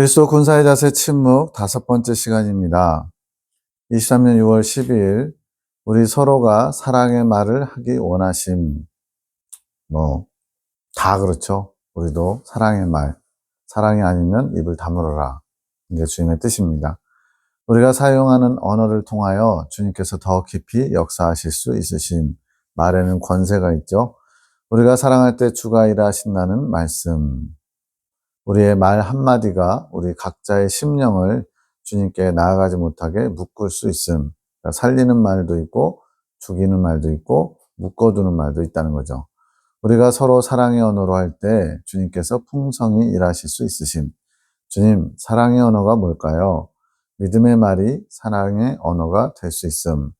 그리스도 군사의 자세 침묵 5번째 시간입니다. 23년 6월 12일 우리 서로가 사랑의 말을 하기 원하심. 다 그렇죠. 우리도 사랑의 말, 사랑이 아니면 입을 다물어라. 이게 주님의 뜻입니다. 우리가 사용하는 언어를 통하여 주님께서 더 깊이 역사하실 수 있으심. 말에는 권세가 있죠. 우리가 사랑할 때 주가 일하신다는 말씀. 우리의 말 한마디가 우리 각자의 심령을 주님께 나아가지 못하게 묶을 수 있음. 그러니까 살리는 말도 있고 죽이는 말도 있고 묶어두는 말도 있다는 거죠. 우리가 서로 사랑의 언어로 할 때 주님께서 풍성히 일하실 수 있으심. 주님, 사랑의 언어가 뭘까요? 믿음의 말이 사랑의 언어가 될 수 있음.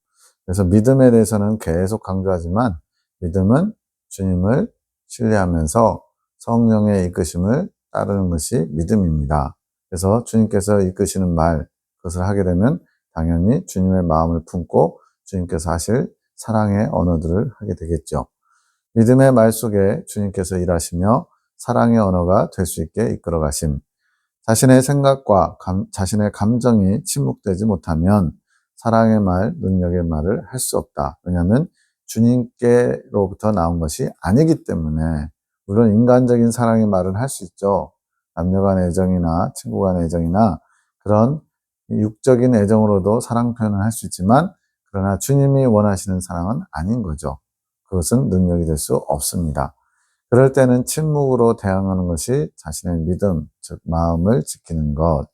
그래서 믿음에 대해서는 계속 강조하지만 믿음은 주님을 신뢰하면서 성령의 이끄심을 따르는 것이 믿음입니다. 그래서 주님께서 이끄시는 말, 그것을 하게 되면 당연히 주님의 마음을 품고 주님께서 하실 사랑의 언어들을 하게 되겠죠. 믿음의 말 속에 주님께서 일하시며 사랑의 언어가 될 수 있게 이끌어 가심. 자신의 생각과 자신의 감정이 침묵되지 못하면 사랑의 말, 능력의 말을 할 수 없다. 왜냐하면 주님께로부터 나온 것이 아니기 때문에. 물론 인간적인 사랑의 말은 할 수 있죠. 남녀 간 애정이나 친구 간 애정이나 그런 육적인 애정으로도 사랑 표현을 할 수 있지만, 그러나 주님이 원하시는 사랑은 아닌 거죠. 그것은 능력이 될 수 없습니다. 그럴 때는 침묵으로 대항하는 것이 자신의 믿음, 즉 마음을 지키는 것,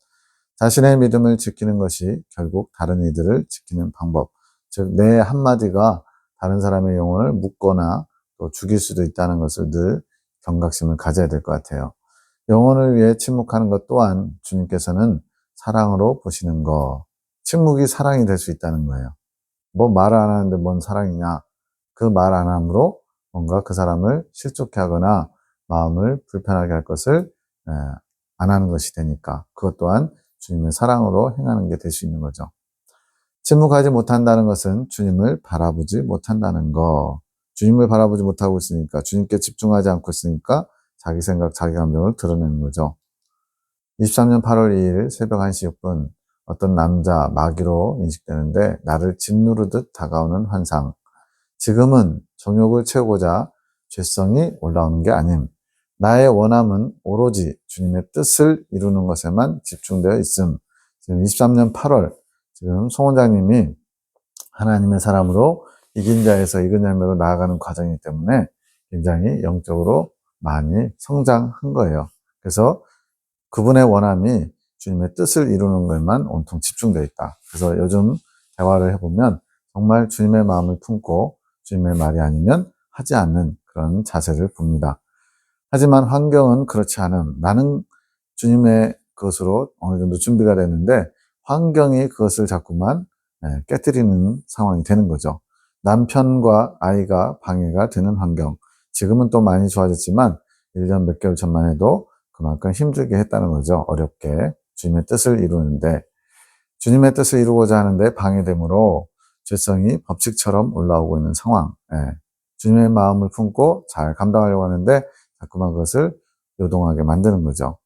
자신의 믿음을 지키는 것이 결국 다른 이들을 지키는 방법, 즉 내 한마디가 다른 사람의 영혼을 묶거나 또 죽일 수도 있다는 것을 늘 경각심을 가져야 될 것 같아요. 영혼을 위해 침묵하는 것 또한 주님께서는 사랑으로 보시는 것, 침묵이 사랑이 될 수 있다는 거예요. 뭐 말 안 하는데 뭔 사랑이냐? 그 말 안 함으로 뭔가 그 사람을 실족해 하거나 마음을 불편하게 할 것을 안 하는 것이 되니까, 그것 또한 주님의 사랑으로 행하는 게 될 수 있는 거죠. 침묵하지 못한다는 것은 주님을 바라보지 못한다는 거. 주님을 바라보지 못하고 있으니까, 주님께 집중하지 않고 있으니까 자기 생각, 자기 감정을 드러내는 거죠. 23년 8월 2일 새벽 1시 6분 어떤 남자 마귀로 인식되는데, 나를 짓누르듯 다가오는 환상. 지금은 정욕을 채우고자 죄성이 올라오는 게 아님, 나의 원함은 오로지 주님의 뜻을 이루는 것에만 집중되어 있음. 지금 23년 8월, 지금 송 원장님이 하나님의 사람으로 이긴 자에서 이근 열매로 나아가는 과정이기 때문에 굉장히 영적으로 많이 성장한 거예요. 그래서 그분의 원함이 주님의 뜻을 이루는 것만 온통 집중되어 있다. 그래서 요즘 대화를 해보면 정말 주님의 마음을 품고 주님의 말이 아니면 하지 않는 그런 자세를 봅니다. 하지만 환경은 그렇지 않음. 나는 주님의 것으로 어느 정도 준비가 됐는데 환경이 그것을 자꾸만 깨뜨리는 상황이 되는 거죠. 남편과 아이가 방해가 되는 환경. 지금은 또 많이 좋아졌지만 1년 몇 개월 전만 해도 그만큼 힘들게 했다는 거죠. 어렵게 주님의 뜻을 이루는데, 주님의 뜻을 이루고자 하는데 방해됨으로 죄성이 법칙처럼 올라오고 있는 상황. 주님의 마음을 품고 잘 감당하려고 하는데 자꾸만 그것을 요동하게 만드는 거죠.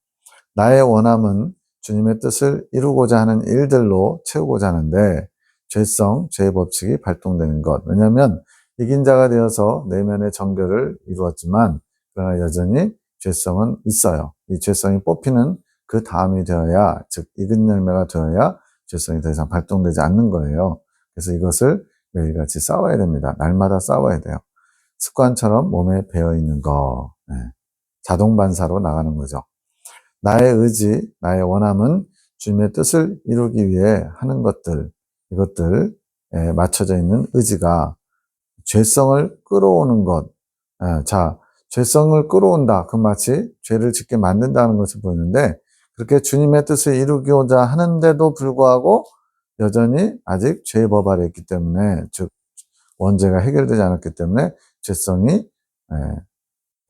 나의 원함은 주님의 뜻을 이루고자 하는 일들로 채우고자 하는데 죄성, 죄의 법칙이 발동되는 것. 왜냐하면 이긴 자가 되어서 내면의 정결을 이루었지만 그러나 여전히 죄성은 있어요. 이 죄성이 뽑히는 그 다음이 되어야, 즉 익은 열매가 되어야 죄성이 더 이상 발동되지 않는 거예요. 그래서 이것을 매일같이 싸워야 됩니다. 날마다 싸워야 돼요. 습관처럼 몸에 배어있는 거, 자동 반사로 나가는 거죠. 나의 의지, 나의 원함은 주님의 뜻을 이루기 위해 하는 것들, 이것들에 맞춰져 있는 의지가 죄성을 끌어오는 것. 자, 죄성을 끌어온다. 그 마치 죄를 짓게 만든다는 것을 보이는데, 그렇게 주님의 뜻을 이루고자 하는데도 불구하고 여전히 아직 죄의 법 아래 있기 때문에, 즉 원죄가 해결되지 않았기 때문에 죄성이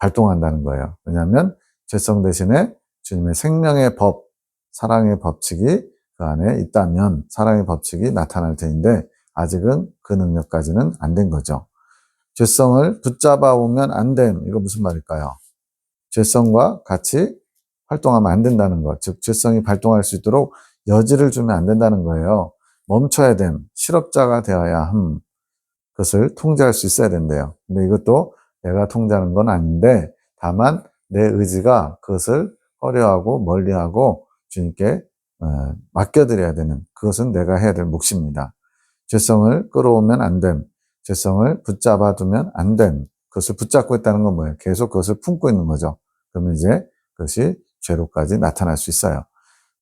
발동한다는 거예요. 왜냐하면 죄성 대신에 주님의 생명의 법, 사랑의 법칙이 그 안에 있다면 사랑의 법칙이 나타날 테인데 아직은 그 능력까지는 안 된 거죠. 죄성을 붙잡아 오면 안 됨. 이거 무슨 말일까요? 죄성과 같이 활동하면 안 된다는 것, 즉 죄성이 발동할 수 있도록 여지를 주면 안 된다는 거예요. 멈춰야 됨, 실업자가 되어야 함, 그것을 통제할 수 있어야 된대요. 근데 이것도 내가 통제하는 건 아닌데 다만 내 의지가 그것을 꺼려하고 멀리하고 주님께 맡겨드려야 되는, 그것은 내가 해야 될 몫입니다. 죄성을 끌어오면 안 됨, 죄성을 붙잡아 두면 안 됨. 그것을 붙잡고 있다는 건 뭐예요? 계속 그것을 품고 있는 거죠. 그러면 이제 그것이 죄로까지 나타날 수 있어요.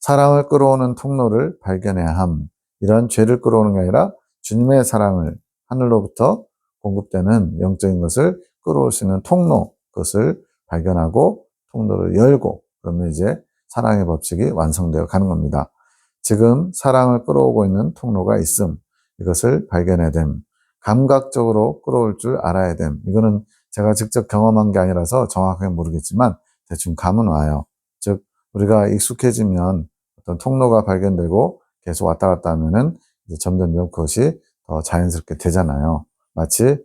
사랑을 끌어오는 통로를 발견해야 함. 이런 죄를 끌어오는 게 아니라 주님의 사랑을, 하늘로부터 공급되는 영적인 것을 끌어올 수 있는 통로, 그것을 발견하고 통로를 열고, 그러면 이제 사랑의 법칙이 완성되어 가는 겁니다. 지금 사랑을 끌어오고 있는 통로가 있음. 이것을 발견해야 됨. 감각적으로 끌어올 줄 알아야 됨. 이거는 제가 직접 경험한 게 아니라서 정확하게 모르겠지만 대충 감은 와요. 즉 우리가 익숙해지면 어떤 통로가 발견되고 계속 왔다 갔다 하면은 이제 점점점 그것이 더 자연스럽게 되잖아요. 마치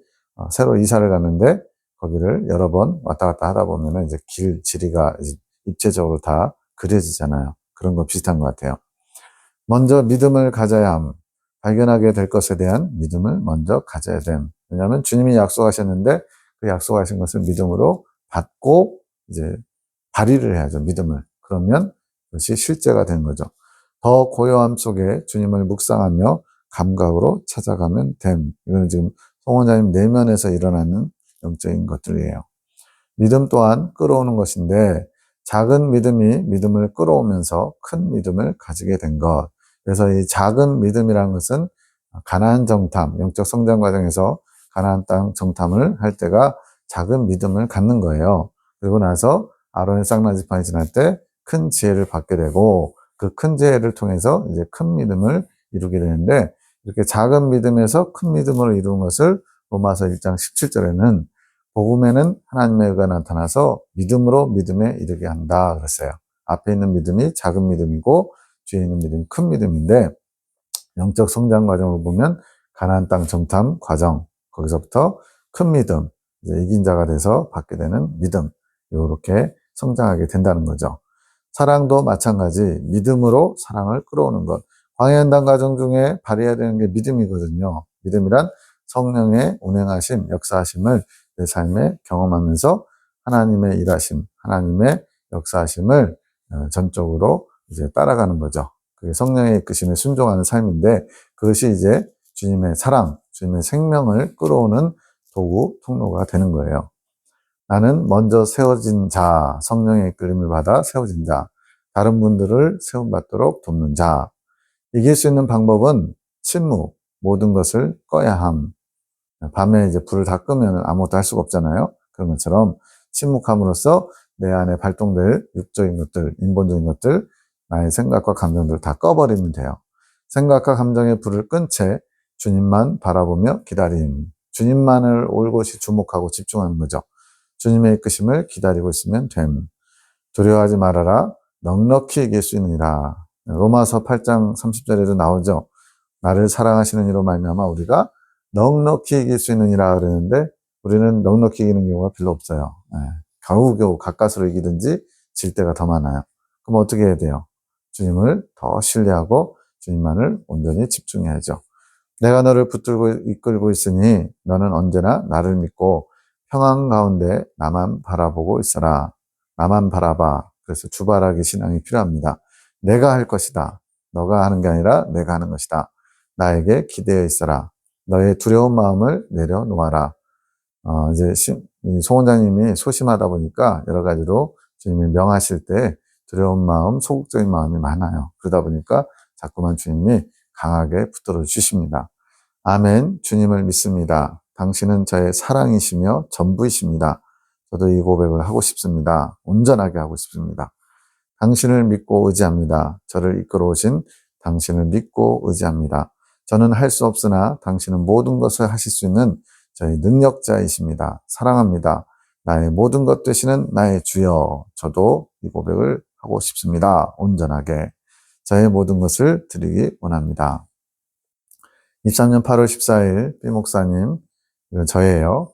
새로 이사를 갔는데 거기를 여러 번 왔다 갔다 하다 보면은 이제 길 지리가 입체적으로 다 그려지잖아요. 그런 거 비슷한 것 같아요. 먼저 믿음을 가져야 함. 발견하게 될 것에 대한 믿음을 먼저 가져야 됨. 왜냐하면 주님이 약속하셨는데 그 약속하신 것을 믿음으로 받고 이제 발휘를 해야죠. 믿음을. 그러면 그것이 실제가 되는 거죠. 더 고요함 속에 주님을 묵상하며 감각으로 찾아가면 됨. 이거는 지금 송원자님 내면에서 일어나는 영적인 것들이에요. 믿음 또한 끌어오는 것인데 작은 믿음이 믿음을 끌어오면서 큰 믿음을 가지게 된 것. 그래서 이 작은 믿음이라는 것은 가나안 정탐, 영적 성장 과정에서 가나안 땅 정탐을 할 때가 작은 믿음을 갖는 거예요. 그리고 나서 아론의 쌍나지판이 지날 때 큰 지혜를 받게 되고 그 큰 지혜를 통해서 이제 큰 믿음을 이루게 되는데 이렇게 작은 믿음에서 큰 믿음으로 이루는 것을 로마서 1장 17절에는 복음에는 하나님의 의가 나타나서 믿음으로 믿음에 이르게 한다 그랬어요. 앞에 있는 믿음이 작은 믿음이고 뒤에 있는 믿음이 큰 믿음인데 영적 성장 과정을 보면 가나안 땅 정탐 과정, 거기서부터 큰 믿음, 이제 이긴 자가 돼서 받게 되는 믿음, 이렇게 성장하게 된다는 거죠. 사랑도 마찬가지 믿음으로 사랑을 끌어오는 것. 광야연단 과정 중에 발휘해야 되는 게 믿음이거든요. 믿음이란 성령의 운행하심, 역사하심을 내 삶에 경험하면서 하나님의 일하심, 하나님의 역사하심을 전적으로 이제 따라가는 거죠. 그게 성령의 이끄심에 순종하는 삶인데 그것이 이제 주님의 사랑, 주님의 생명을 끌어오는 도구, 통로가 되는 거예요. 나는 먼저 세워진 자, 성령의 이끌림을 받아 세워진 자, 다른 분들을 세움받도록 돕는 자. 이길 수 있는 방법은 침묵, 모든 것을 꺼야 함. 밤에 이제 불을 다 끄면 아무것도 할 수가 없잖아요. 그런 것처럼 침묵함으로써 내 안에 발동될 육적인 것들, 인본적인 것들, 나의 생각과 감정들을 다 꺼버리면 돼요. 생각과 감정의 불을 끈 채 주님만 바라보며 기다림. 주님만을 올곧이 주목하고 집중하는 거죠. 주님의 이끄심을 기다리고 있으면 됨. 두려워하지 말아라. 넉넉히 이길 수 있느니라. 로마서 8장 30절에도 나오죠. 나를 사랑하시는 이로 말미암아 우리가 넉넉히 이길 수 있느니라 그러는데 우리는 넉넉히 이기는 경우가 별로 없어요. 겨우겨우 가까스로 이기든지 질 때가 더 많아요. 그럼 어떻게 해야 돼요? 주님을 더 신뢰하고 주님만을 온전히 집중해야죠. 내가 너를 붙들고 이끌고 있으니 너는 언제나 나를 믿고 평안 가운데 나만 바라보고 있어라. 나만 바라봐. 그래서 주바라기 신앙이 필요합니다. 내가 할 것이다. 너가 하는 게 아니라 내가 하는 것이다. 나에게 기대어 있어라. 너의 두려운 마음을 내려놓아라. 이제 송 원장님이 소심하다 보니까 여러 가지로 주님이 명하실 때 두려운 마음, 소극적인 마음이 많아요. 그러다 보니까 자꾸만 주님이 강하게 붙들어 주십니다. 아멘. 주님을 믿습니다. 당신은 저의 사랑이시며 전부이십니다. 저도 이 고백을 하고 싶습니다. 온전하게 하고 싶습니다. 당신을 믿고 의지합니다. 저를 이끌어 오신 당신을 믿고 의지합니다. 저는 할 수 없으나 당신은 모든 것을 하실 수 있는 저희 능력자이십니다. 사랑합니다. 나의 모든 것 되시는 나의 주여. 저도 이 고백을 하고 싶습니다. 온전하게. 저의 모든 것을 드리기 원합니다. 23년 8월 14일 B 목사님, 이건 저예요.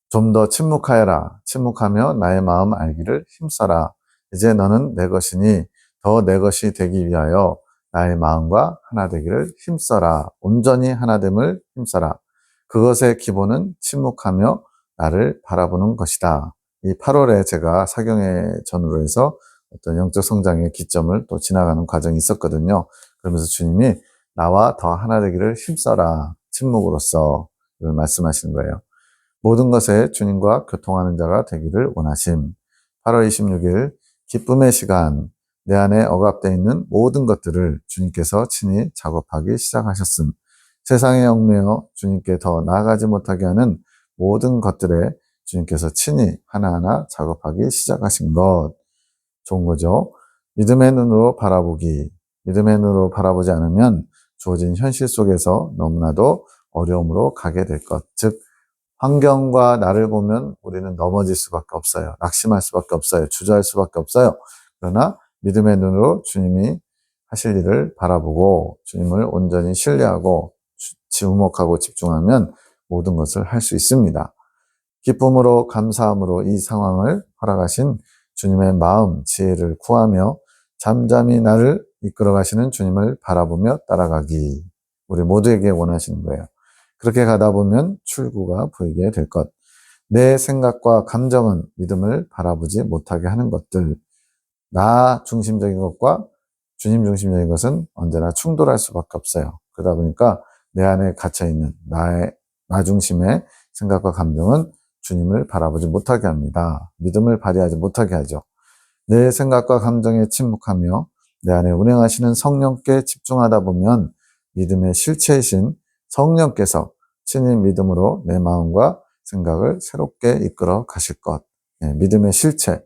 좀 더 침묵하여라. 침묵하며 나의 마음 알기를 힘써라. 이제 너는 내 것이니 더 내 것이 되기 위하여 나의 마음과 하나 되기를 힘써라. 온전히 하나됨을 힘써라. 그것의 기본은 침묵하며 나를 바라보는 것이다. 이 8월에 제가 사경회 전후로 해서 어떤 영적 성장의 기점을 또 지나가는 과정이 있었거든요. 그러면서 주님이 나와 더 하나 되기를 힘써라. 침묵으로써 이걸 말씀하시는 거예요. 모든 것에 주님과 교통하는 자가 되기를 원하심. 8월 26일 기쁨의 시간, 내 안에 억압되어 있는 모든 것들을 주님께서 친히 작업하기 시작하셨음. 세상에 얽매여 주님께 더 나아가지 못하게 하는 모든 것들에 주님께서 친히 하나하나 작업하기 시작하신 것. 좋은 거죠. 믿음의 눈으로 바라보기. 믿음의 눈으로 바라보지 않으면 주어진 현실 속에서 너무나도 어려움으로 가게 될 것. 즉, 환경과 나를 보면 우리는 넘어질 수밖에 없어요. 낙심할 수밖에 없어요. 주저할 수밖에 없어요. 그러나 믿음의 눈으로 주님이 하실 일을 바라보고 주님을 온전히 신뢰하고 주목하고 집중하면 모든 것을 할 수 있습니다. 기쁨으로 감사함으로 이 상황을 허락하신 주님의 마음, 지혜를 구하며 잠잠히 나를 이끌어 가시는 주님을 바라보며 따라가기. 우리 모두에게 원하시는 거예요. 그렇게 가다 보면 출구가 보이게 될 것. 내 생각과 감정은 믿음을 바라보지 못하게 하는 것들. 나 중심적인 것과 주님 중심적인 것은 언제나 충돌할 수밖에 없어요. 그러다 보니까 내 안에 갇혀있는 나 중심의 생각과 감정은 주님을 바라보지 못하게 합니다. 믿음을 발휘하지 못하게 하죠. 내 생각과 감정에 침묵하며 내 안에 운행하시는 성령께 집중하다 보면 믿음의 실체이신 성령께서 친히 믿음으로 내 마음과 생각을 새롭게 이끌어 가실 것. 믿음의 실체,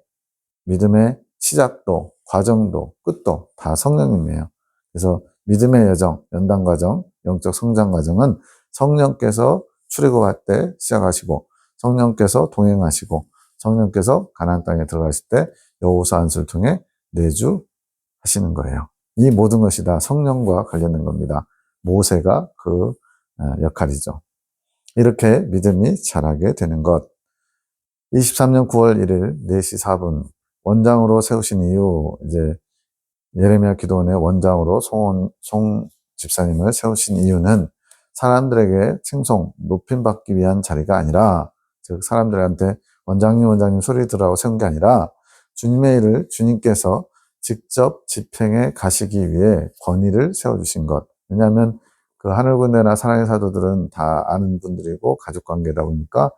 믿음의 시작도, 과정도, 끝도 다 성령님이에요. 그래서 믿음의 여정, 연단 과정, 영적 성장 과정은 성령께서 출애굽할 때 시작하시고 성령께서 동행하시고 성령께서 가나안 땅에 들어가실 때 여호수아 안수를 통해 내주하시는 거예요. 이 모든 것이 다 성령과 관련된 겁니다. 모세가 그 역할이죠. 이렇게 믿음이 자라게 되는 것. 23년 9월 1일 4시 4분 원장으로 세우신 이유, 이제 예레미야 기도원의 원장으로 송 집사님을 세우신 이유는 사람들에게 칭송, 높임받기 위한 자리가 아니라, 즉 사람들한테 원장님 소리 들으라고 세운 게 아니라 주님의 일을 주님께서 직접 집행해 가시기 위해 권위를 세워주신 것. 왜냐하면 그 하늘군대나 사랑의 사도들은 다 아는 분들이고 가족관계다 보니까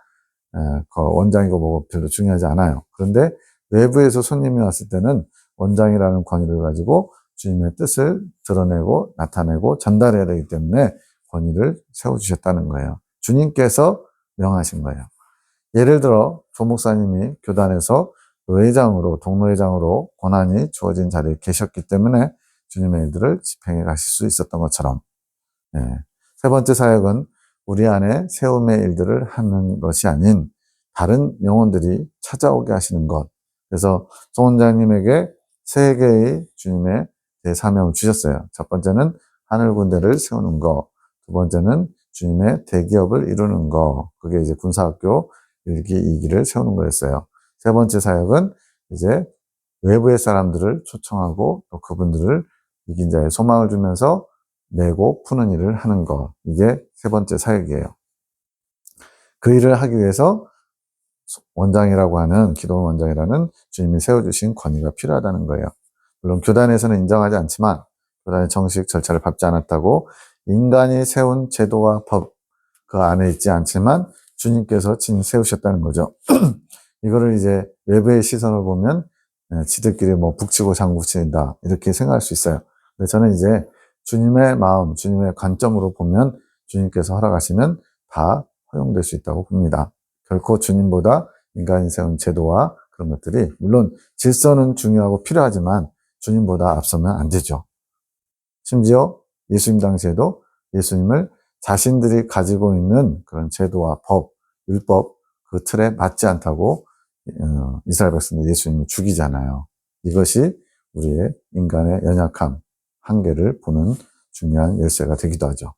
그 원장이고 뭐고 별로 중요하지 않아요. 그런데 외부에서 손님이 왔을 때는 원장이라는 권위를 가지고 주님의 뜻을 드러내고 나타내고 전달해야 되기 때문에 권위를 세워주셨다는 거예요. 주님께서 명하신 거예요. 예를 들어 조목사님이 교단에서 회장으로, 동로회장으로 권한이 주어진 자리에 계셨기 때문에 주님의 일들을 집행해 가실 수 있었던 것처럼, 세 번째 사역은 우리 안에 세움의 일들을 하는 것이 아닌 다른 영혼들이 찾아오게 하시는 것. 그래서 송 원장님에게 세 개의 주님의 대사명을 주셨어요. 첫 번째는 하늘 군대를 세우는 거, 두 번째는 주님의 대기업을 이루는 거, 그게 이제 군사학교 1기, 2기를 세우는 거였어요. 세 번째 사역은 이제 외부의 사람들을 초청하고 또 그분들을 이긴 자의 소망을 주면서 내고 푸는 일을 하는 거. 이게 세 번째 사역이에요. 그 일을 하기 위해서 원장이라고 하는, 기도원 원장이라는 주님이 세워주신 권위가 필요하다는 거예요. 물론 교단에서는 인정하지 않지만, 교단의 정식 절차를 밟지 않았다고 인간이 세운 제도와 법, 그 안에 있지 않지만 주님께서 친히 세우셨다는 거죠. 이거를 이제 외부의 시선을 보면 지들끼리 뭐 북치고 장구친다 이렇게 생각할 수 있어요. 근데 저는 이제 주님의 마음, 주님의 관점으로 보면 주님께서 허락하시면 다 허용될 수 있다고 봅니다. 결코 주님보다 인간이 세운 제도와 그런 것들이, 물론 질서는 중요하고 필요하지만 주님보다 앞서면 안 되죠. 심지어 예수님 당시에도 예수님을 자신들이 가지고 있는 그런 제도와 법, 율법, 그 틀에 맞지 않다고 이스라엘 백성들 예수님을 죽이잖아요. 이것이 우리의 인간의 연약함, 한계를 보는 중요한 열쇠가 되기도 하죠.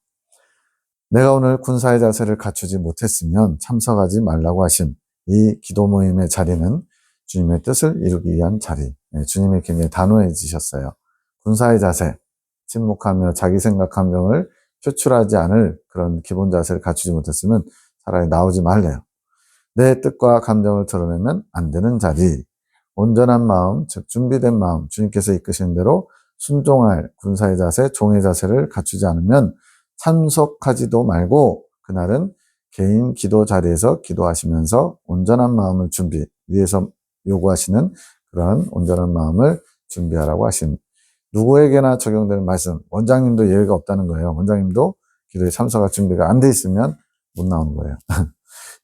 내가 오늘 군사의 자세를 갖추지 못했으면 참석하지 말라고 하신 이 기도 모임의 자리는 주님의 뜻을 이루기 위한 자리, 주님이 굉장히 단호해지셨어요. 군사의 자세, 침묵하며 자기 생각, 감정을 표출하지 않을 그런 기본 자세를 갖추지 못했으면 차라리 나오지 말래요. 내 뜻과 감정을 드러내면 안 되는 자리, 온전한 마음, 즉 준비된 마음, 주님께서 이끄시는 대로 순종할 군사의 자세, 종의 자세를 갖추지 않으면 참석하지도 말고 그날은 개인 기도 자리에서 기도하시면서 온전한 마음을 준비, 위에서 요구하시는 그러한 온전한 마음을 준비하라고 하신, 누구에게나 적용되는 말씀, 원장님도 예외가 없다는 거예요. 원장님도 기도에 참석할 준비가 안 돼 있으면 못 나오는 거예요.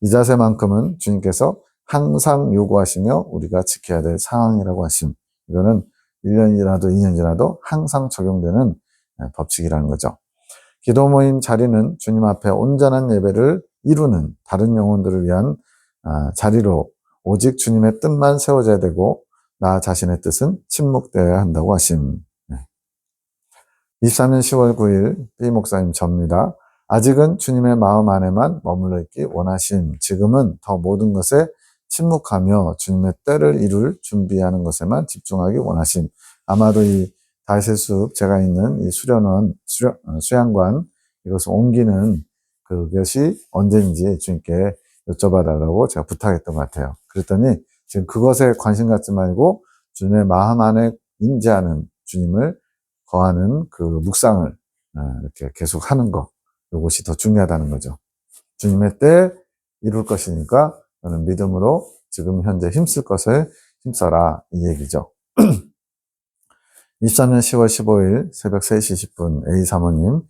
이 자세만큼은 주님께서 항상 요구하시며 우리가 지켜야 될 상황이라고 하심. 이거는 1년 지나도 2년 지나도 항상 적용되는 법칙이라는 거죠. 기도 모임 자리는 주님 앞에 온전한 예배를 이루는 다른 영혼들을 위한 자리로 오직 주님의 뜻만 세워져야 되고 나 자신의 뜻은 침묵되어야 한다고 하심. 23년 10월 9일 B 목사님 접니다. 아직은 주님의 마음 안에만 머물러 있기 원하심. 지금은 더 모든 것에 침묵하며 주님의 때를 이룰 준비하는 것에만 집중하기 원하심. 아마도 이 다윗숲 제가 있는 이 수양관 이것을 옮기는 그것이 언제인지 주님께 여쭤봐달라고 제가 부탁했던 것 같아요. 그랬더니 지금 그것에 관심 갖지 말고 주님의 마음 안에 임재하는 주님을 거하는 그 묵상을 이렇게 계속 하는 거, 이것이 더 중요하다는 거죠. 주님의 때 이룰 것이니까 너는 믿음으로 지금 현재 힘쓸 것을 힘써라, 이 얘기죠. 23년 10월 15일 새벽 3시 10분 A 사모님,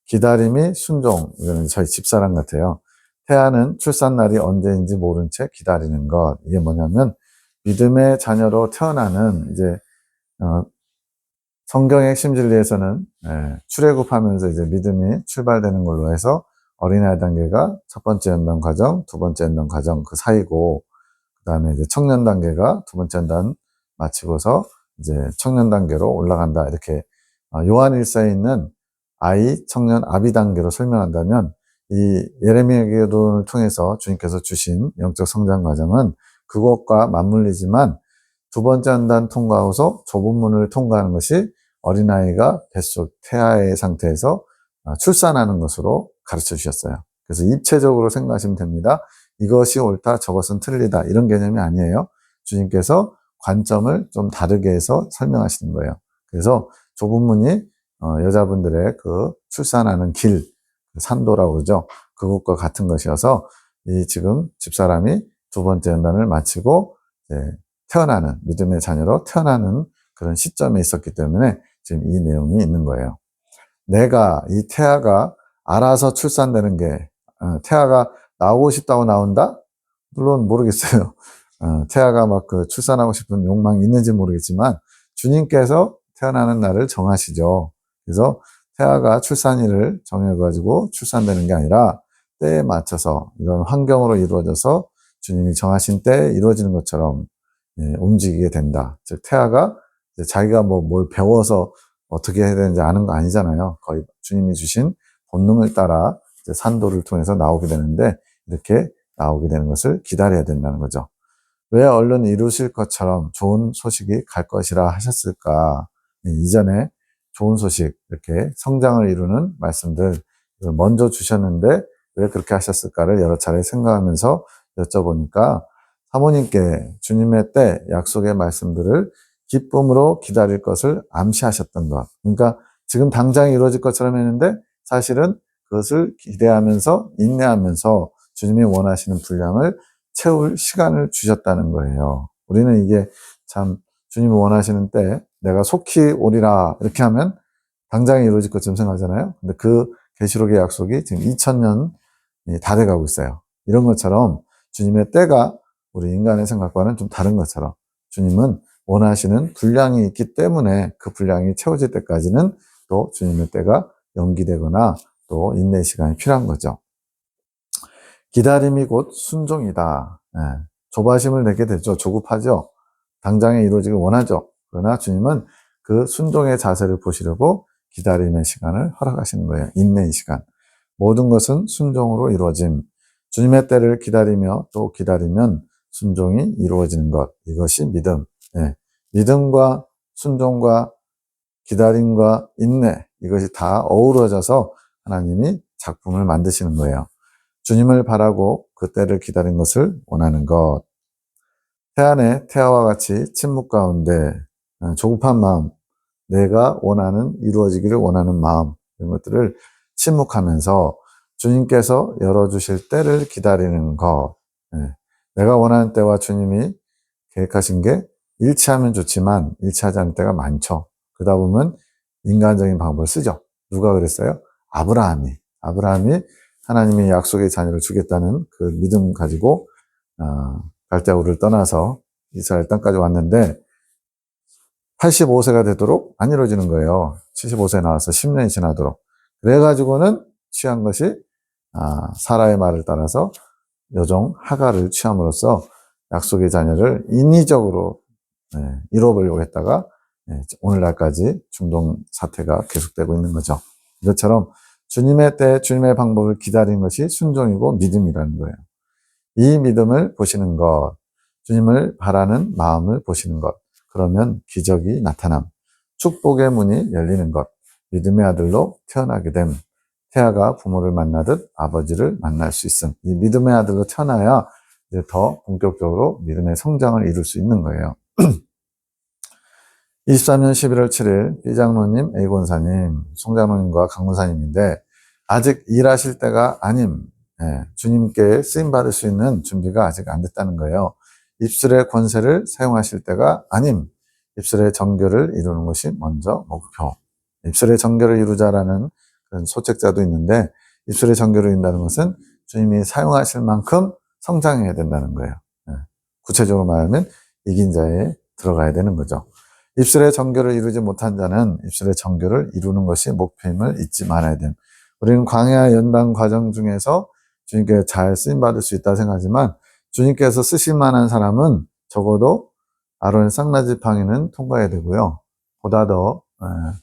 기다림이 순종. 이거는 저희 집사람 같아요. 태아는 출산날이 언제인지 모른 채 기다리는 것. 이게 뭐냐면 믿음의 자녀로 태어나는 이제 성경의 핵심 진리에서는 출애굽하면서 이제 믿음이 출발되는 걸로 해서 어린아이 단계가 첫 번째 연단 과정, 두 번째 연단 과정 그 사이고, 그 다음에 이제 청년 단계가 두 번째 연단 마치고서 이제 청년 단계로 올라간다. 이렇게 요한일서에 있는 아이, 청년, 아비 단계로 설명한다면 이 예레미야 기도를 통해서 주님께서 주신 영적 성장 과정은 그것과 맞물리지만 두 번째 연단 통과하고서 좁은 문을 통과하는 것이 어린아이가 뱃속 태아의 상태에서 출산하는 것으로 가르쳐 주셨어요. 그래서 입체적으로 생각하시면 됩니다. 이것이 옳다, 저것은 틀리다, 이런 개념이 아니에요. 주님께서 관점을 좀 다르게 해서 설명하시는 거예요. 그래서 좁은 문이 여자분들의 그 출산하는 길, 산도라고 그러죠. 그것과 같은 것이어서 이 지금 집사람이 두 번째 연단을 마치고 태어나는, 믿음의 자녀로 태어나는 그런 시점에 있었기 때문에 지금 이 내용이 있는 거예요. 내가, 이 태아가 알아서 출산되는 게, 태아가 나오고 싶다고 나온다? 물론 모르겠어요. 태아가 막 그 출산하고 싶은 욕망이 있는지 모르겠지만 주님께서 태어나는 날을 정하시죠. 그래서 태아가 출산일을 정해가지고 출산되는 게 아니라 때에 맞춰서 이런 환경으로 이루어져서 주님이 정하신 때에 이루어지는 것처럼 움직이게 된다. 즉 태아가 자기가 뭘 배워서 어떻게 해야 되는지 아는 거 아니잖아요. 거의 주님이 주신 본능을 따라 산도를 통해서 나오게 되는데 이렇게 나오게 되는 것을 기다려야 된다는 거죠. 왜 얼른 이루실 것처럼 좋은 소식이 갈 것이라 하셨을까? 이전에 좋은 소식, 이렇게 성장을 이루는 말씀들 먼저 주셨는데 왜 그렇게 하셨을까를 여러 차례 생각하면서 여쭤보니까 사모님께 주님의 때 약속의 말씀들을 기쁨으로 기다릴 것을 암시하셨던 것. 그러니까 지금 당장 이루어질 것처럼 했는데 사실은 그것을 기대하면서 인내하면서 주님이 원하시는 분량을 채울 시간을 주셨다는 거예요. 우리는 이게 참 주님이 원하시는 때 내가 속히 오리라 이렇게 하면 당장에 이루어질 것처럼 생각하잖아요. 근데 그 계시록의 약속이 지금 2000년이 다 돼가고 있어요. 이런 것처럼 주님의 때가 우리 인간의 생각과는 좀 다른 것처럼 주님은 원하시는 분량이 있기 때문에 그 분량이 채워질 때까지는 또 주님의 때가 연기되거나 또 인내 시간이 필요한 거죠. 기다림이 곧 순종이다. 조바심을 내게 되죠. 조급하죠. 당장에 이루어지길 원하죠. 그러나 주님은 그 순종의 자세를 보시려고 기다림의 시간을 허락하시는 거예요. 인내의 시간. 모든 것은 순종으로 이루어짐. 주님의 때를 기다리며 또 기다리면 순종이 이루어지는 것. 이것이 믿음. 믿음과 순종과 기다림과 인내, 이것이 다 어우러져서 하나님이 작품을 만드시는 거예요. 주님을 바라고 그 때를 기다린 것을 원하는 것. 태안의 태아와 같이 침묵 가운데 조급한 마음, 내가 원하는, 이루어지기를 원하는 마음, 이런 것들을 침묵하면서 주님께서 열어주실 때를 기다리는 것. 내가 원하는 때와 주님이 계획하신 게 일치하면 좋지만 일치하지 않을 때가 많죠. 그러다 보면 인간적인 방법을 쓰죠. 누가 그랬어요? 아브라함이 하나님이 약속의 자녀를 주겠다는 그 믿음 가지고 갈대아 우르를 떠나서 이스라엘 땅까지 왔는데 85세가 되도록 안 이루어지는 거예요. 75세 나와서 10년이 지나도록. 그래가지고는 취한 것이 사라의 말을 따라서 여종 하갈을 취함으로써 약속의 자녀를 인위적으로 이뤄보려고 했다가 오늘날까지 중동 사태가 계속되고 있는 거죠. 이것처럼 주님의 때, 주님의 방법을 기다리는 것이 순종이고 믿음이라는 거예요. 이 믿음을 보시는 것, 주님을 바라는 마음을 보시는 것, 그러면 기적이 나타남, 축복의 문이 열리는 것, 믿음의 아들로 태어나게 됨, 태아가 부모를 만나듯 아버지를 만날 수 있음. 이 믿음의 아들로 태어나야 이제 더 본격적으로 믿음의 성장을 이룰 수 있는 거예요. 23년 11월 7일 B장로님, A권사님, 송장로님과 강권사님인데 아직 일하실 때가 아님, 주님께 쓰임받을 수 있는 준비가 아직 안 됐다는 거예요. 입술의 권세를 사용하실 때가 아님, 입술의 정결을 이루는 것이 먼저 목표. 입술의 정결을 이루자라는 그런 소책자도 있는데 입술의 정결을 이룬다는 것은 주님이 사용하실 만큼 성장해야 된다는 거예요. 구체적으로 말하면 이긴 자에 들어가야 되는 거죠. 입술의 정결을 이루지 못한 자는 입술의 정결을 이루는 것이 목표임을 잊지 말아야 됩니다. 우리는 광야 연단 과정 중에서 주님께 잘 쓰임받을 수 있다 생각하지만 주님께서 쓰실 만한 사람은 적어도 아론의 쌍나지팡이는 통과해야 되고요. 보다 더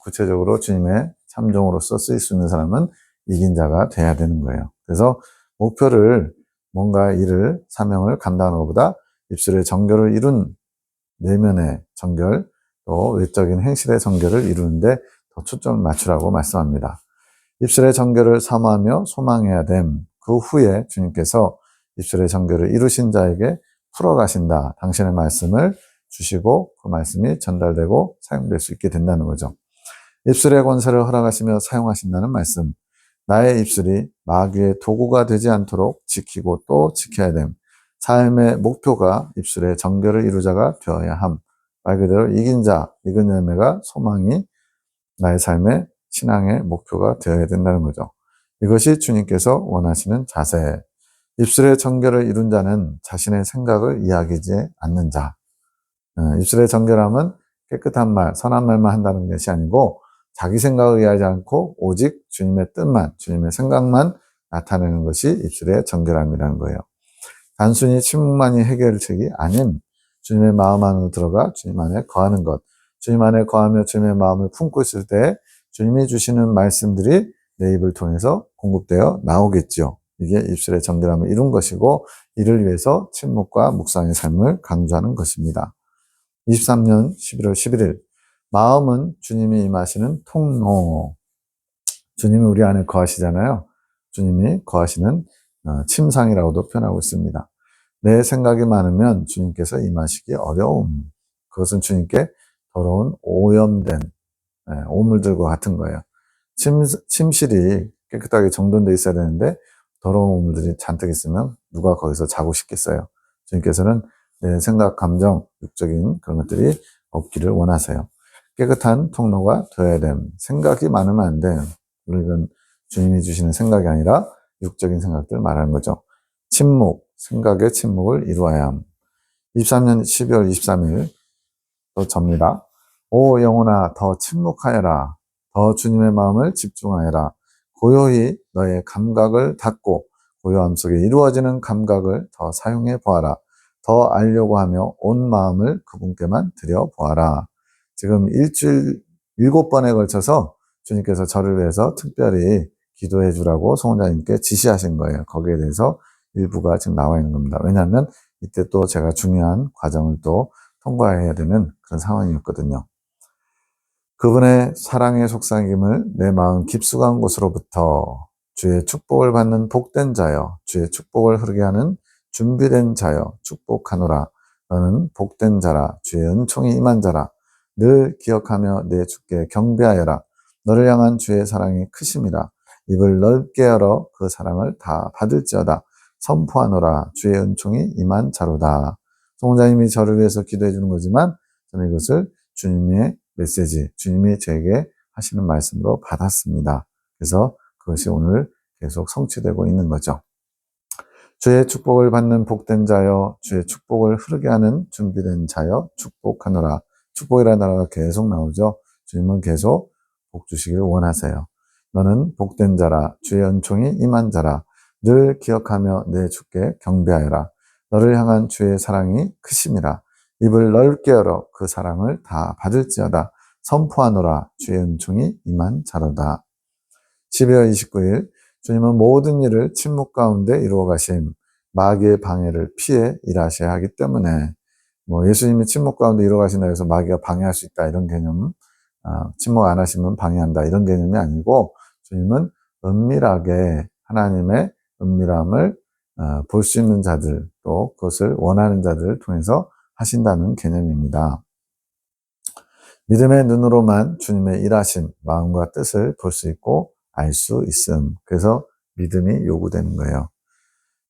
구체적으로 주님의 참종으로서 쓰일 수 있는 사람은 이긴 자가 돼야 되는 거예요. 그래서 목표를 뭔가 일을, 사명을 감당하는 것보다 입술의 정결을 이룬 내면의 정결, 또 외적인 행실의 정결을 이루는데 더 초점을 맞추라고 말씀합니다. 입술의 정결을 사모하며 소망해야 됨. 그 후에 주님께서 입술의 정결을 이루신 자에게 풀어가신다. 당신의 말씀을 주시고 그 말씀이 전달되고 사용될 수 있게 된다는 거죠. 입술의 권세를 허락하시며 사용하신다는 말씀. 나의 입술이 마귀의 도구가 되지 않도록 지키고 또 지켜야 됨. 삶의 목표가 입술의 정결을 이루자가 되어야 함. 말 그대로 이긴 자, 이긴 열매가 소망이 나의 삶의 신앙의 목표가 되어야 된다는 거죠. 이것이 주님께서 원하시는 자세. 입술의 정결을 이룬 자는 자신의 생각을 이야기하지 않는 자. 입술의 정결함은 깨끗한 말, 선한 말만 한다는 것이 아니고 자기 생각을 이해하지 않고 오직 주님의 뜻만, 주님의 생각만 나타내는 것이 입술의 정결함이라는 거예요. 단순히 침묵만이 해결책이 아닌 주님의 마음 안으로 들어가 주님 안에 거하는 것. 주님 안에 거하며 주님의 마음을 품고 있을 때 주님이 주시는 말씀들이 내 입을 통해서 공급되어 나오겠죠. 이게 입술의 정결함을 이룬 것이고 이를 위해서 침묵과 묵상의 삶을 강조하는 것입니다. 23년 11월 11일 마음은 주님이 임하시는 통로. 주님이 우리 안에 거하시잖아요. 주님이 거하시는 침상이라고도 표현하고 있습니다. 내 생각이 많으면 주님께서 임하시기 어려움. 그것은 주님께 더러운 오염된 오물들과 같은 거예요. 침실이 깨끗하게 정돈되어 있어야 되는데 더러운 오물들이 잔뜩 있으면 누가 거기서 자고 싶겠어요. 주님께서는 내 생각, 감정, 육적인 그런 것들이 없기를 원하세요. 깨끗한 통로가 되어야 됨. 생각이 많으면 안 돼요. 이건 주님이 주시는 생각이 아니라 육적인 생각들 말하는 거죠. 침묵, 생각의 침묵을 이루어야 함. 23년 12월 23일 또 접니다. 오 영혼아 더 침묵하여라. 더 주님의 마음을 집중하여라. 고요히 너의 감각을 닫고 고요함 속에 이루어지는 감각을 더 사용해 보아라. 더 알려고 하며 온 마음을 그분께만 드려보아라. 지금 일주일 7번에 걸쳐서 주님께서 저를 위해서 특별히 기도해 주라고 송원자님께 지시하신 거예요. 거기에 대해서 일부가 지금 나와 있는 겁니다. 왜냐하면 이때 또 제가 중요한 과정을 또 통과해야 되는 그런 상황이었거든요. 그분의 사랑의 속삭임을 내 마음 깊숙한 곳으로부터 주의 축복을 받는 복된 자여, 주의 축복을 흐르게 하는 준비된 자여, 축복하노라. 너는 복된 자라, 주의 은총이 임한 자라. 늘 기억하며 내 주께 경배하여라. 너를 향한 주의 사랑이 크심이라. 입을 넓게 열어 그 사랑을 다 받을지어다. 선포하노라. 주의 은총이 임한 자로다. 송자님이 저를 위해서 기도해 주는 거지만 저는 이것을 주님의 메시지, 주님이 저에게 하시는 말씀으로 받았습니다. 그래서 그것이 오늘 계속 성취되고 있는 거죠. 주의 축복을 받는 복된 자여, 주의 축복을 흐르게 하는 준비된 자여, 축복하노라. 축복이라는 단어가 계속 나오죠. 주님은 계속 복 주시기를 원하세요. 너는 복된 자라, 주의 은총이 임한 자라. 늘 기억하며 내 주께 경배하여라. 너를 향한 주의 사랑이 크심이라. 입을 넓게 열어 그 사랑을 다 받을지어다. 선포하노라. 주의 은총이 임한 자로다. 12월 29일 주님은 모든 일을 침묵 가운데 이루어 가심, 마귀의 방해를 피해 일하셔야 하기 때문에 예수님이 침묵 가운데 이루어 가신다 해서 마귀가 방해할 수 있다 이런 개념, 침묵 안 하시면 방해한다 이런 개념이 아니고 주님은 은밀하게 하나님의 은밀함을 볼 수 있는 자들, 또 그것을 원하는 자들을 통해서 하신다는 개념입니다. 믿음의 눈으로만 주님의 일하심, 마음과 뜻을 볼 수 있고 알 수 있음. 그래서 믿음이 요구되는 거예요.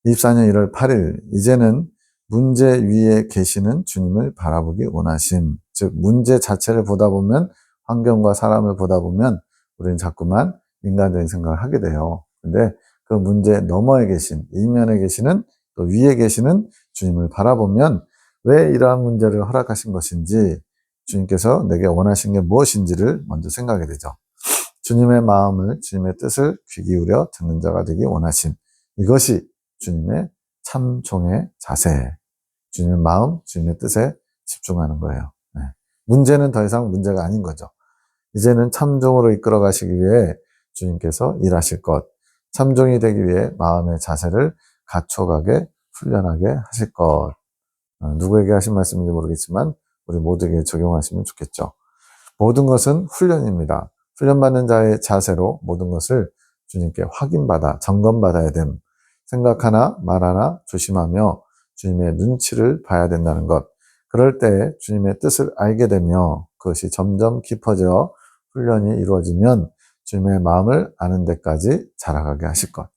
24년 1월 8일, 이제는 문제 위에 계시는 주님을 바라보기 원하심. 즉, 문제 자체를 보다 보면, 환경과 사람을 보다 보면, 우리는 자꾸만 인간적인 생각을 하게 돼요. 근데 그 문제 너머에 계신, 이면에 계시는, 또 위에 계시는 주님을 바라보면, 왜 이러한 문제를 허락하신 것인지, 주님께서 내게 원하신 게 무엇인지를 먼저 생각하게 되죠. 주님의 마음을, 주님의 뜻을 귀 기울여 듣는 자가 되기 원하심. 이것이 주님의 참종의 자세. 주님의 마음, 주님의 뜻에 집중하는 거예요. 네. 문제는 더 이상 문제가 아닌 거죠. 이제는 참종으로 이끌어 가시기 위해 주님께서 일하실 것. 참종이 되기 위해 마음의 자세를 갖춰가게 훈련하게 하실 것. 누구에게 하신 말씀인지 모르겠지만 우리 모두에게 적용하시면 좋겠죠. 모든 것은 훈련입니다. 훈련받는 자의 자세로 모든 것을 주님께 확인받아 점검받아야 됨. 생각하나 말하나 조심하며 주님의 눈치를 봐야 된다는 것. 그럴 때 주님의 뜻을 알게 되며 그것이 점점 깊어져 훈련이 이루어지면 주님의 마음을 아는 데까지 자라가게 하실 것.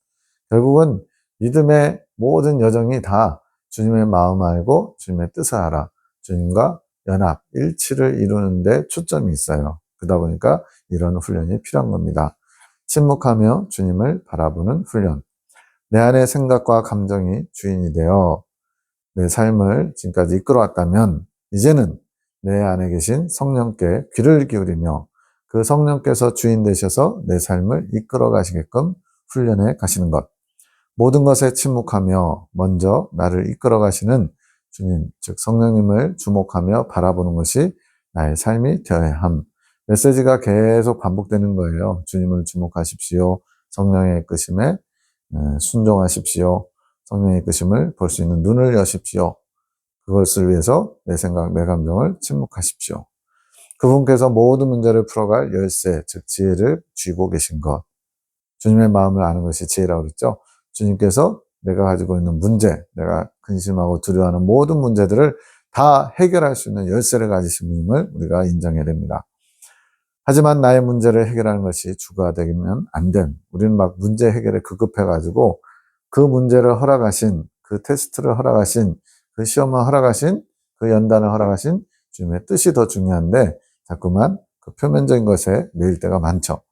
결국은 믿음의 모든 여정이 다 주님의 마음 알고 주님의 뜻을 알아. 주님과 연합, 일치를 이루는 데 초점이 있어요. 그러다 보니까 이런 훈련이 필요한 겁니다. 침묵하며 주님을 바라보는 훈련. 내 안의 생각과 감정이 주인이 되어 내 삶을 지금까지 이끌어왔다면 이제는 내 안에 계신 성령께 귀를 기울이며 그 성령께서 주인 되셔서 내 삶을 이끌어 가시게끔 훈련해 가시는 것. 모든 것에 침묵하며 먼저 나를 이끌어 가시는 주님, 즉 성령님을 주목하며 바라보는 것이 나의 삶이 되어야 함. 메시지가 계속 반복되는 거예요. 주님을 주목하십시오. 성령의 이끄심에 순종하십시오. 성령의 이끄심을 볼 수 있는 눈을 여십시오. 그것을 위해서 내 생각, 내 감정을 침묵하십시오. 그분께서 모든 문제를 풀어갈 열쇠, 즉 지혜를 쥐고 계신 것. 주님의 마음을 아는 것이 지혜라고 그랬죠. 주님께서 내가 가지고 있는 문제, 내가 근심하고 두려워하는 모든 문제들을 다 해결할 수 있는 열쇠를 가지신 분임을 우리가 인정해야 됩니다. 하지만 나의 문제를 해결하는 것이 주가 되면 안 됨. 우리는 막 문제 해결에 급급해가지고 그 문제를 허락하신, 그 테스트를 허락하신, 그 시험을 허락하신, 그 연단을 허락하신 주님의 뜻이 더 중요한데 자꾸만 그 표면적인 것에 매일 때가 많죠.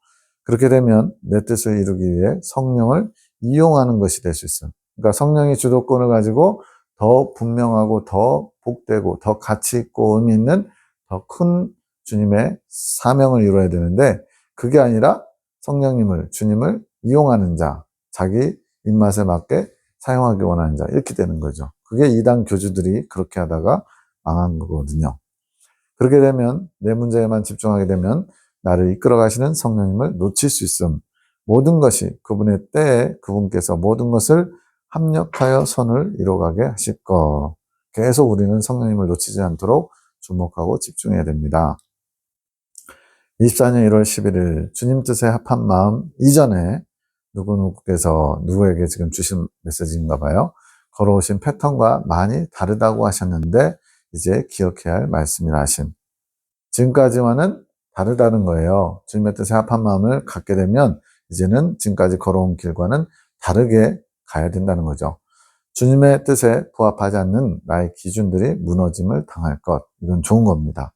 그렇게 되면 내 뜻을 이루기 위해 성령을 이용하는 것이 될 수 있어요. 그러니까 성령이 주도권을 가지고 더 분명하고 더 복되고 더 가치 있고 의미 있는 더 큰 주님의 사명을 이루어야 되는데 그게 아니라 성령님을, 주님을 이용하는 자, 자기 입맛에 맞게 사용하기 원하는 자 이렇게 되는 거죠. 그게 이단 교주들이 그렇게 하다가 망한 거거든요. 그렇게 되면 내 문제에만 집중하게 되면 나를 이끌어 가시는 성령님을 놓칠 수 있음. 모든 것이 그분의 때에 그분께서 모든 것을 합력하여 선을 이루어가게 하실 것. 계속 우리는 성령님을 놓치지 않도록 주목하고 집중해야 됩니다. 24년 1월 11일 주님 뜻에 합한 마음 이전에 누구누구께서 누구에게 지금 주신 메시지인가 봐요. 걸어오신 패턴과 많이 다르다고 하셨는데 이제 기억해야 할 말씀이라 하신. 지금까지와는 다르다는 거예요. 주님의 뜻에 합한 마음을 갖게 되면 이제는 지금까지 걸어온 길과는 다르게 가야 된다는 거죠. 주님의 뜻에 부합하지 않는 나의 기준들이 무너짐을 당할 것. 이건 좋은 겁니다.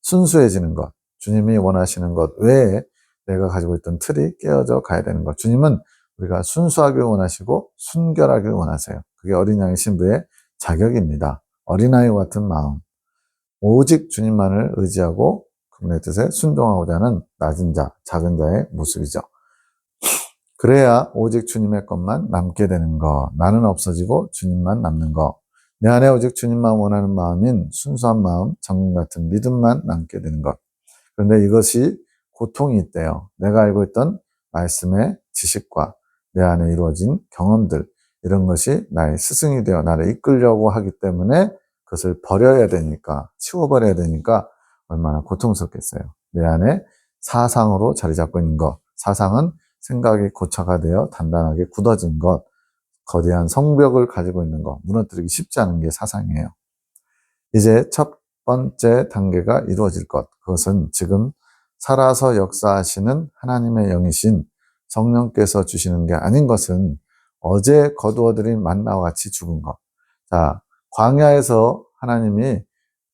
순수해지는 것. 주님이 원하시는 것 외에 내가 가지고 있던 틀이 깨어져 가야 되는 것. 주님은 우리가 순수하길 원하시고 순결하길 원하세요. 그게 어린 양의 신부의 자격입니다. 어린아이와 같은 마음. 오직 주님만을 의지하고 그분의 뜻에 순종하고자 하는 낮은 자, 작은 자의 모습이죠. 그래야 오직 주님의 것만 남게 되는 거. 나는 없어지고 주님만 남는 거. 내 안에 오직 주님만 원하는 마음인 순수한 마음, 정금 같은 믿음만 남게 되는 것. 그런데 이것이 고통이 있대요. 내가 알고 있던 말씀의 지식과 내 안에 이루어진 경험들, 이런 것이 나의 스승이 되어 나를 이끌려고 하기 때문에 그것을 버려야 되니까, 치워버려야 되니까 얼마나 고통스럽겠어요. 내 안에 사상으로 자리 잡고 있는 것. 사상은 생각이 고착화되어 단단하게 굳어진 것, 거대한 성벽을 가지고 있는 것, 무너뜨리기 쉽지 않은 게 사상이에요. 이제 첫 번째 단계가 이루어질 것, 그것은 지금 살아서 역사하시는 하나님의 영이신 성령께서 주시는 게 아닌 것은 어제 거두어들인 만나와 같이 죽은 것. 자, 광야에서 하나님이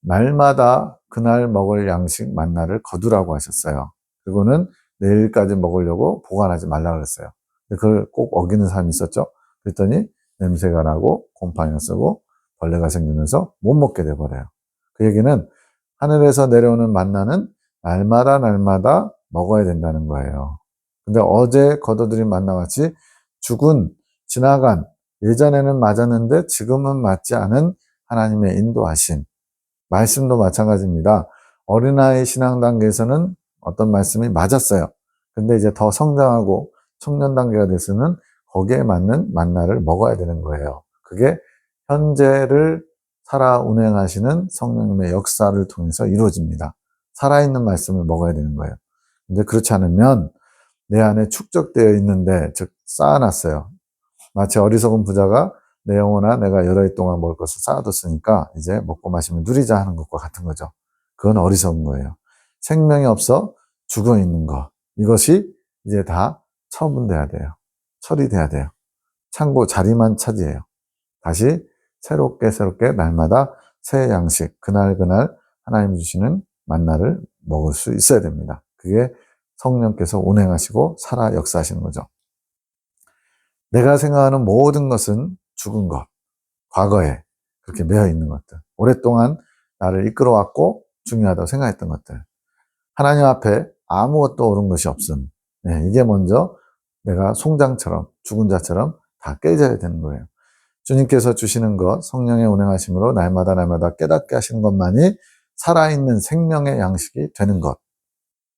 날마다 그날 먹을 양식 만나를 거두라고 하셨어요. 그리고는 내일까지 먹으려고 보관하지 말라 그랬어요. 그걸 꼭 어기는 사람이 있었죠. 그랬더니 냄새가 나고 곰팡이가 쓰고 벌레가 생기면서 못 먹게 돼버려요. 그 얘기는 하늘에서 내려오는 만나는 날마다 먹어야 된다는 거예요. 근데 어제 거둬들인 만나와 같이 죽은, 지나간, 예전에는 맞았는데 지금은 맞지 않은 하나님의 인도하신 말씀도 마찬가지입니다. 어린아이 신앙 단계에서는 어떤 말씀이 맞았어요. 근데 이제 더 성장하고 청년 단계가 돼서는 거기에 맞는 만나를 먹어야 되는 거예요. 그게 현재를 살아 운행하시는 성령님의 역사를 통해서 이루어집니다. 살아있는 말씀을 먹어야 되는 거예요. 근데 그렇지 않으면 내 안에 축적되어 있는데, 즉 쌓아놨어요. 마치 어리석은 부자가 내 영혼아 내가 여러 해 동안 먹을 것을 쌓아뒀으니까 이제 먹고 마시면 누리자 하는 것과 같은 거죠. 그건 어리석은 거예요. 생명이 없어 죽어 있는 것. 이것이 이제 다 처분돼야 돼요. 처리돼야 돼요. 창고 자리만 차지해요. 다시 새롭게 날마다 새 양식, 그날 하나님 주시는 만나를 먹을 수 있어야 됩니다. 그게 성령께서 운행하시고 살아 역사하시는 거죠. 내가 생각하는 모든 것은 죽은 것, 과거에 그렇게 매여 있는 것들, 오랫동안 나를 이끌어왔고 중요하다고 생각했던 것들, 하나님 앞에 아무것도 옳은 것이 없음. 네, 이게 먼저 내가 송장처럼, 죽은 자처럼 다 깨져야 되는 거예요. 주님께서 주시는 것, 성령의 운행하심으로 날마다 깨닫게 하시는 것만이 살아있는 생명의 양식이 되는 것.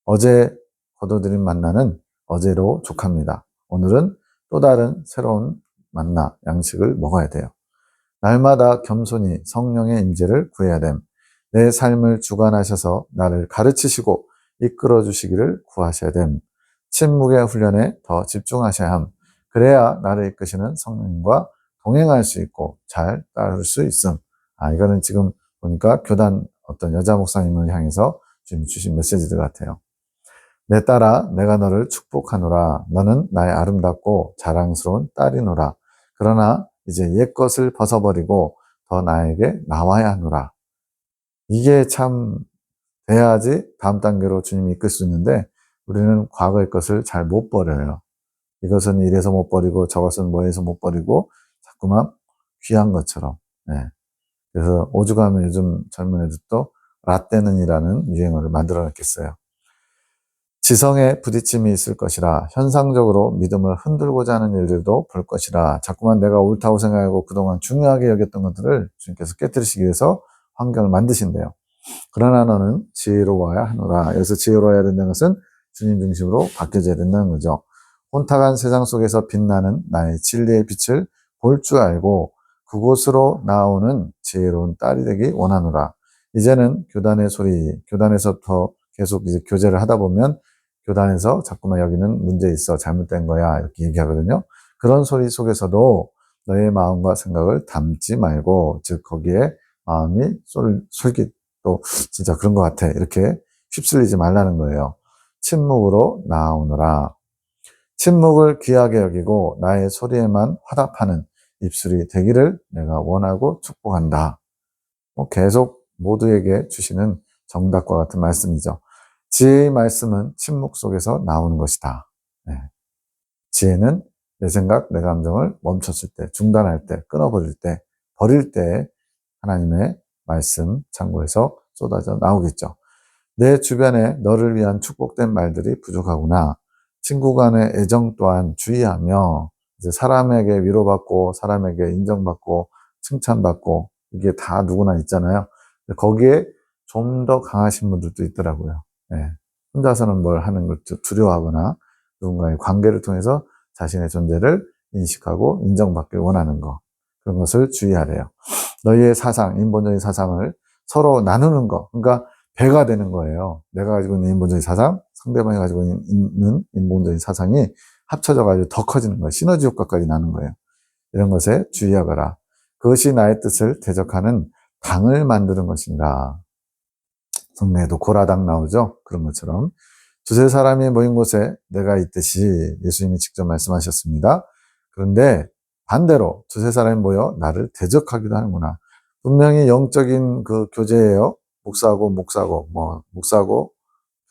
어제 거둬들인 만나는 어제로 족합니다. 오늘은 또 다른 새로운 만나, 양식을 먹어야 돼요. 날마다 겸손히 성령의 임재를 구해야 됨. 내 삶을 주관하셔서 나를 가르치시고 이끌어 주시기를 구하셔야 됨. 침묵의 훈련에 더 집중하셔야 함. 그래야 나를 이끄시는 성령님과 동행할 수 있고 잘 따를 수 있음. 이거는 지금 보니까 교단 어떤 여자 목사님을 향해서 지금 주신 메시지들 같아요. 내 딸아, 내가 너를 축복하노라. 너는 나의 아름답고 자랑스러운 딸이노라. 그러나 이제 옛것을 벗어버리고 더 나에게 나와야 하노라. 이게 참 돼야지 다음 단계로 주님이 이끌 수 있는데 우리는 과거의 것을 잘 못 버려요. 이것은 이래서 못 버리고 저것은 뭐해서 못 버리고 자꾸만 귀한 것처럼. 네. 그래서 오죽하면 요즘 젊은 애들도 라떼는이라는 유행어를 만들어 냈겠어요. 지성에 부딪힘이 있을 것이라, 현상적으로 믿음을 흔들고자 하는 일들도 볼 것이라, 자꾸만 내가 옳다고 생각하고 그동안 중요하게 여겼던 것들을 주님께서 깨뜨리시기 위해서 환경을 만드신대요. 그러나 너는 지혜로워야 하노라. 여기서 지혜로워야 된다는 것은 주님 중심으로 바뀌어져야 된다는 거죠. 혼탁한 세상 속에서 빛나는 나의 진리의 빛을 볼 줄 알고 그곳으로 나오는 지혜로운 딸이 되기 원하노라. 이제는 교단의 소리, 교단에서부터 계속 이제 교제를 하다 보면 교단에서 자꾸만 여기는 문제 있어, 잘못된 거야, 이렇게 얘기하거든요. 그런 소리 속에서도 너의 마음과 생각을 담지 말고, 즉 거기에 마음이 솔깃, 또 진짜 그런 것 같아, 이렇게 휩쓸리지 말라는 거예요. 침묵으로 나아오너라. 침묵을 귀하게 여기고 나의 소리에만 화답하는 입술이 되기를 내가 원하고 축복한다. 계속 모두에게 주시는 정답과 같은 말씀이죠. 지혜의 말씀은 침묵 속에서 나오는 것이다. 네. 지혜는 내 생각, 내 감정을 멈췄을 때, 중단할 때, 끊어버릴 때, 버릴 때 하나님의 말씀 창고에서 쏟아져 나오겠죠. 내 주변에 너를 위한 축복된 말들이 부족하구나. 친구 간의 애정 또한 주의하며, 이제 사람에게 위로받고, 사람에게 인정받고, 칭찬받고, 이게 다 누구나 있잖아요. 거기에 좀 더 강하신 분들도 있더라고요. 네. 혼자서는 뭘 하는 걸 두려워하거나, 누군가의 관계를 통해서 자신의 존재를 인식하고 인정받길 원하는 거. 그런 것을 주의하래요. 너희의 사상, 인본적인 사상을 서로 나누는 거. 그러니까 배가 되는 거예요. 내가 가지고 있는 인본적인 사상, 상대방이 가지고 있는 인본적인 사상이 합쳐져 가지고 더 커지는 거예요. 시너지 효과까지 나는 거예요. 이런 것에 주의하거라. 그것이 나의 뜻을 대적하는 당을 만드는 것이니라. 성경에도 고라당 나오죠. 그런 것처럼. 두세 사람이 모인 곳에 내가 있듯이 예수님이 직접 말씀하셨습니다. 그런데 반대로 두세 사람이 모여 나를 대적하기도 하는구나. 분명히 영적인 그 교제예요. 목사고,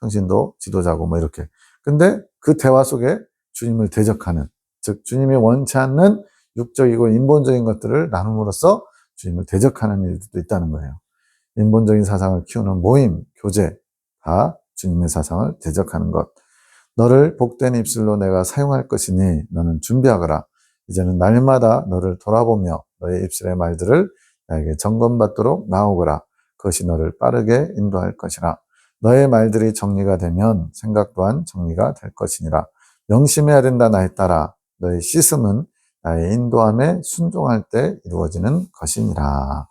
성신도, 지도자고, 뭐 이렇게. 근데 그 대화 속에 주님을 대적하는, 즉, 주님이 원치 않는 육적이고 인본적인 것들을 나눔으로써 주님을 대적하는 일들도 있다는 거예요. 인본적인 사상을 키우는 모임, 교제, 다 주님의 사상을 대적하는 것. 너를 복된 입술로 내가 사용할 것이니 너는 준비하거라. 이제는 날마다 너를 돌아보며 너의 입술의 말들을 나에게 점검받도록 나오거라. 그것이 너를 빠르게 인도할 것이라. 너의 말들이 정리가 되면 생각 또한 정리가 될 것이니라. 명심해야 된다 나에 따라. 너의 씻음은 나의 인도함에 순종할 때 이루어지는 것이니라.